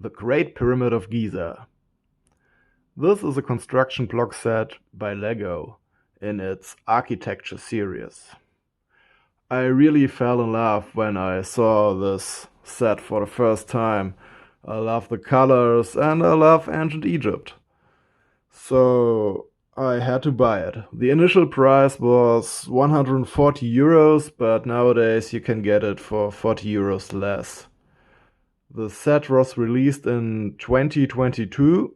The Great Pyramid of Giza. This is a construction block set by LEGO in its architecture series. I really fell in love when I saw this set for the first time. I love the colors and I love ancient Egypt. So I had to buy it. The initial price was 140 euros, but nowadays you can get it for 40 euros less. The set was released in 2022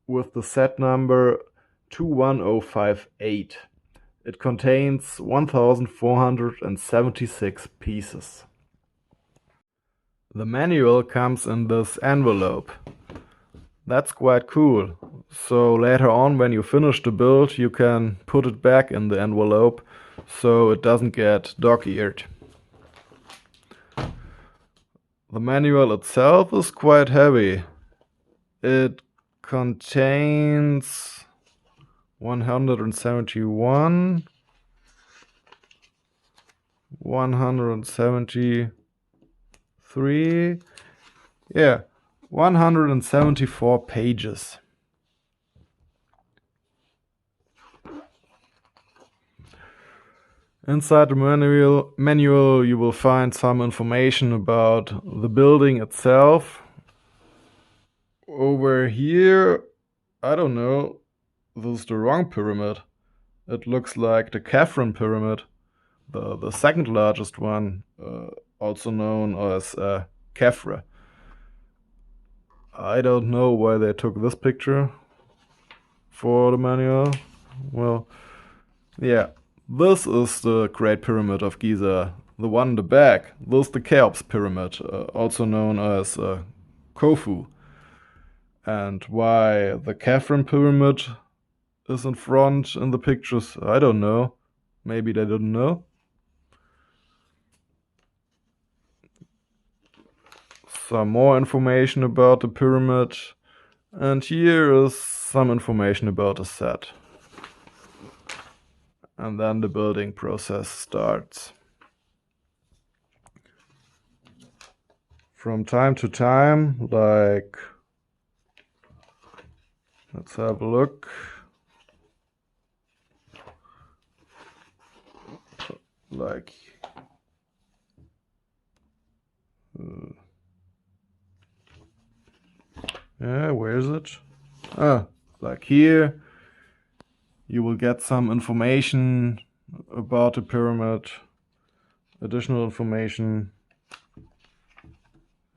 with the set number 21058. It contains 1476 pieces. The manual comes in this envelope. That's quite cool. So later on, when you finish the build, you can put it back in the envelope so it doesn't get dog-eared. The manual itself is quite heavy. It contains 171, 173, 174 pages. Inside the manual you will find some information about the building itself. Over here, I don't know, this is the wrong pyramid. It looks like the Khafre pyramid, the second largest one, also known as Khafre. I don't know why they took this picture for the manual. Well, yeah. This is the Great Pyramid of Giza. The one in the back, this is the Cheops Pyramid, also known as Khufu. And why the Khafre Pyramid is in front in the pictures, I don't know. Maybe they didn't know. Some more information about the pyramid. And here is some information about the set. And then the building process starts. From time to time, like, let's have a look. Like, where is it? Like here. You will get some information about the pyramid, additional information,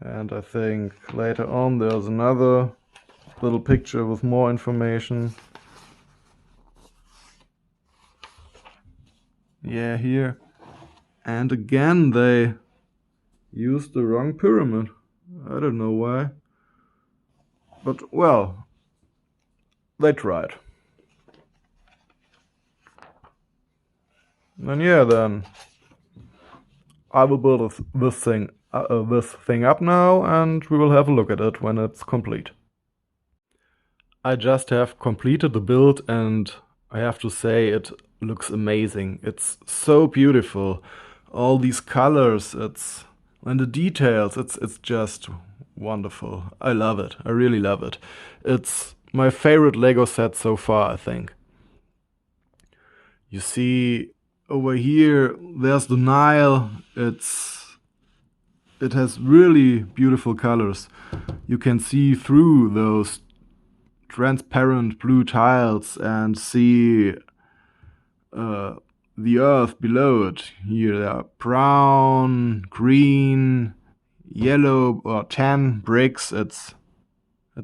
and I think later on there's another little picture with more information. Yeah, here. And again they used the wrong pyramid. I don't know why. But well, they tried. And yeah, then I will build this thing up now, and we will have a look at it when it's complete. I just have completed the build, and I have to say it looks amazing. It's so beautiful. All these colors, and the details, it's just wonderful. I love it. I really love it. It's my favorite Lego set so far, I think. You see, over here, there's the Nile. It has really beautiful colors. You can see through those transparent blue tiles and see the earth below it. Here there are brown, green, yellow or tan bricks. It's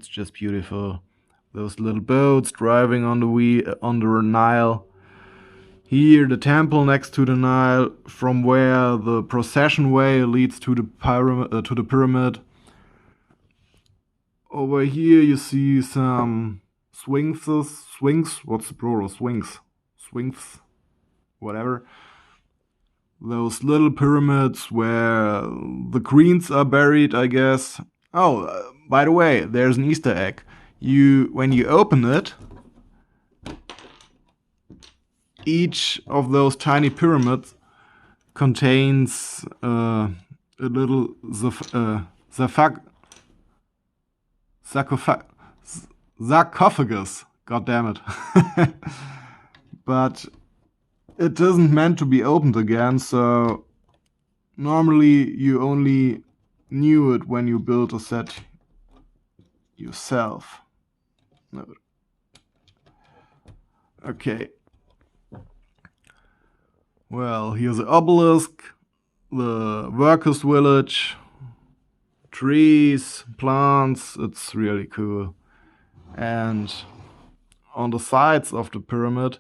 just beautiful. Those little boats driving on the Nile. Here, the temple next to the Nile, from where the procession way leads to the pyramid. Over here, you see some swings. What's the plural? Swings, whatever. Those little pyramids where the queens are buried, I guess. Oh, by the way, there's an Easter egg. When you open it, each of those tiny pyramids contains a little sarcopha- sarcophagus. God damn it. But it isn't meant to be opened again, so normally you only knew it when you built a set yourself. No. Okay. Well, here's the obelisk, the workers' village, trees, plants. It's really cool. And on the sides of the pyramid,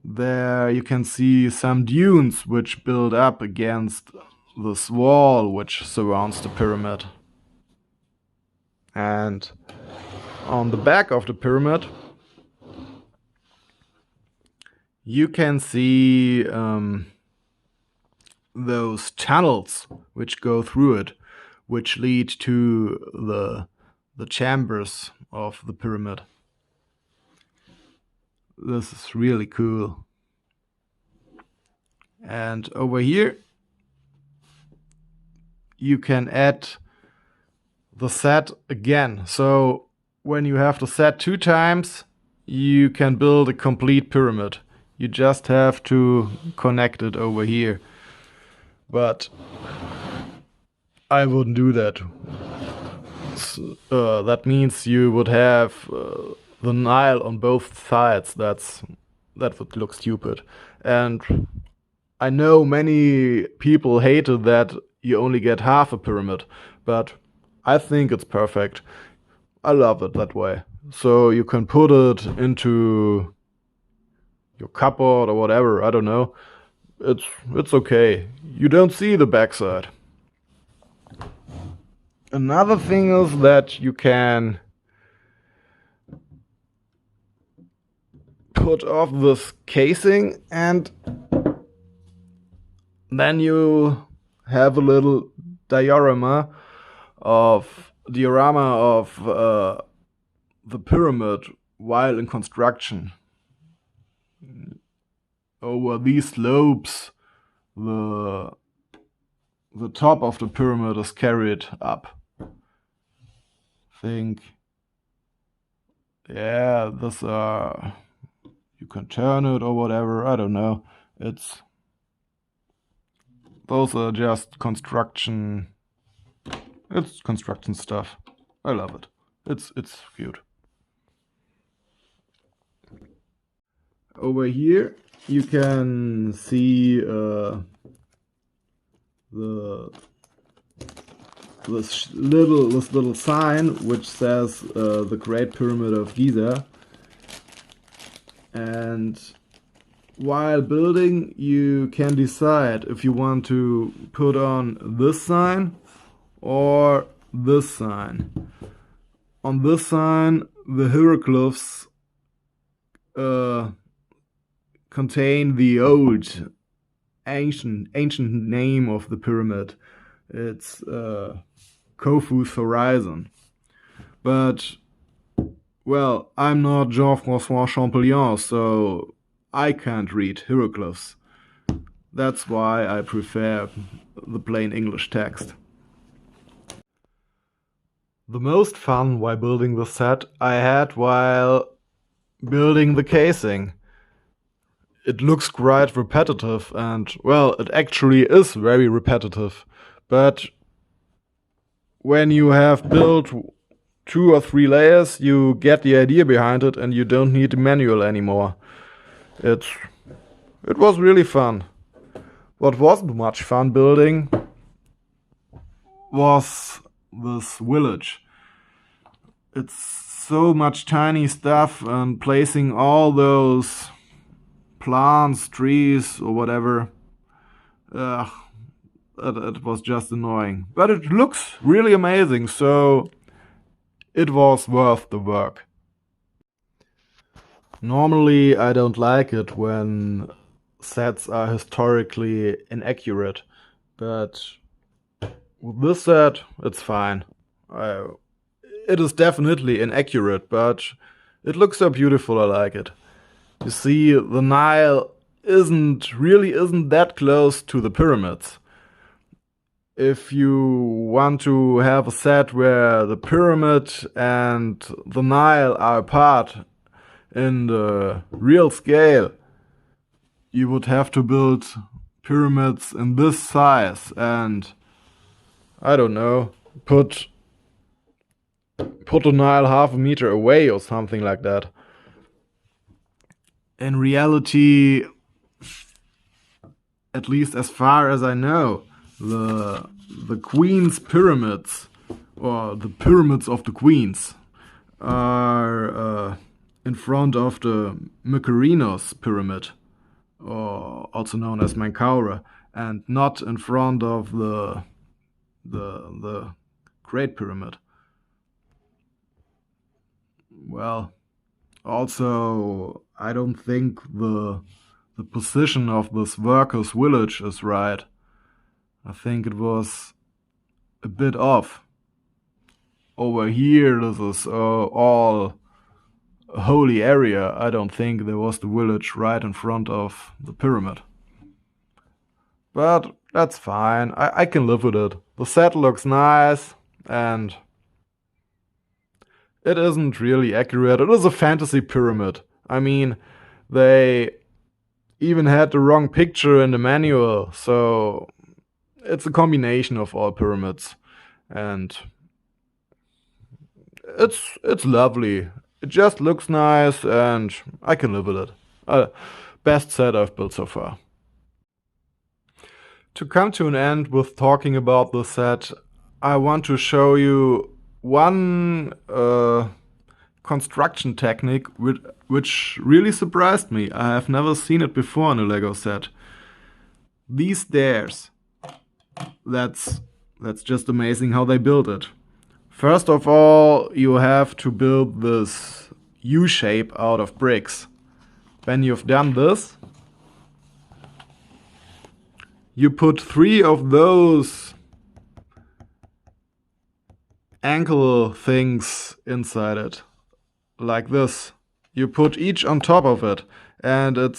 there you can see some dunes which build up against this wall which surrounds the pyramid. And on the back of the pyramid, you can see those tunnels which go through it, which lead to the chambers of the pyramid. This is really cool. And over here, you can add the set again. So when you have the set 2 times, you can build a complete pyramid. You just have to connect it over here. But I wouldn't do that. That means you would have the Nile on both sides. That would look stupid. And I know many people hated that you only get half a pyramid, but I think it's perfect. I love it that way. So you can put it into your cupboard or whatever, I don't know. It's okay. You don't see the backside. Another thing is that you can put off this casing and then you have a little diorama of the pyramid while in construction. Over these slopes, the top of the pyramid is carried up. Think, yeah, this you can turn it or whatever. I don't know. Those are just construction. It's construction stuff. I love it. It's cute. Over here you can see this little sign which says the Great Pyramid of Giza. And while building, you can decide if you want to put on this sign or this sign. On this sign, the hieroglyphs contain the old ancient name of the pyramid. It's Khufu's horizon. But, well, I'm not Jean-François Champollion, so I can't read hieroglyphs. That's why I prefer the plain English text. The most fun while building the set I had while building the casing. It looks quite repetitive and, well, it actually is very repetitive. But when you have built 2 or 3 layers, you get the idea behind it and you don't need the manual anymore. It was really fun. What wasn't much fun building was this village. It's so much tiny stuff, and placing all those plants, trees or whatever, it was just annoying. But it looks really amazing, so it was worth the work. Normally I don't like it when sets are historically inaccurate, but with this set it's fine. It is definitely inaccurate, but it looks so beautiful, I like it. You see, the Nile isn't that close to the pyramids. if you want to have a set where the pyramid and the Nile are apart in the real scale, you would have to build pyramids in this size and, I don't know, put the Nile half a meter away or something like that. In reality, at least as far as I know, the Queen's pyramids, or the pyramids of the Queens, are in front of the Mykerinos pyramid, or also known as Menkaure, and not in front of the Great Pyramid. Well, also, I don't think the position of this workers' village is right. I think it was a bit off. Over here, this is all a holy area. I don't think there was the village right in front of the pyramid. But that's fine. I can live with it. The set looks nice, and it isn't really accurate. It is a fantasy pyramid. I mean, they even had the wrong picture in the manual, so it's a combination of all pyramids, and it's lovely. It just looks nice, and I can live with it. Best set I've built so far. To come to an end with talking about the set, I want to show you one construction technique which really surprised me. I have never seen it before in a Lego set. These stairs. That's just amazing how they built it. First of all, you have to build this U shape out of bricks. When you've done this, you put 3 of those ankle things inside it, like this. You put each on top of it, and it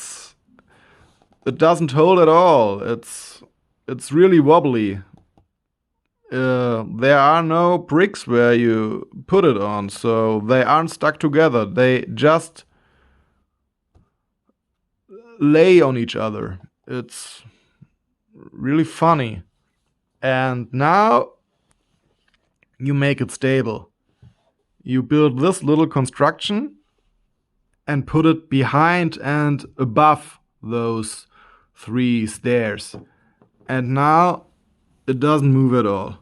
doesn't hold at all. It's really wobbly. There are no bricks where you put it on, so they aren't stuck together. They just lay on each other. It's really funny. And now you make it stable. You build this little construction and put it behind and above those 3 stairs. And now it doesn't move at all.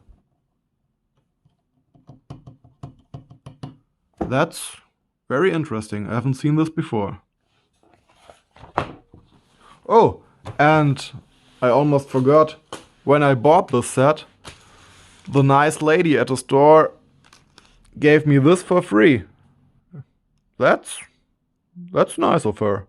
That's very interesting. I haven't seen this before. Oh, and I almost forgot. When I bought this set, the nice lady at the store gave me this for free. That's nice of her.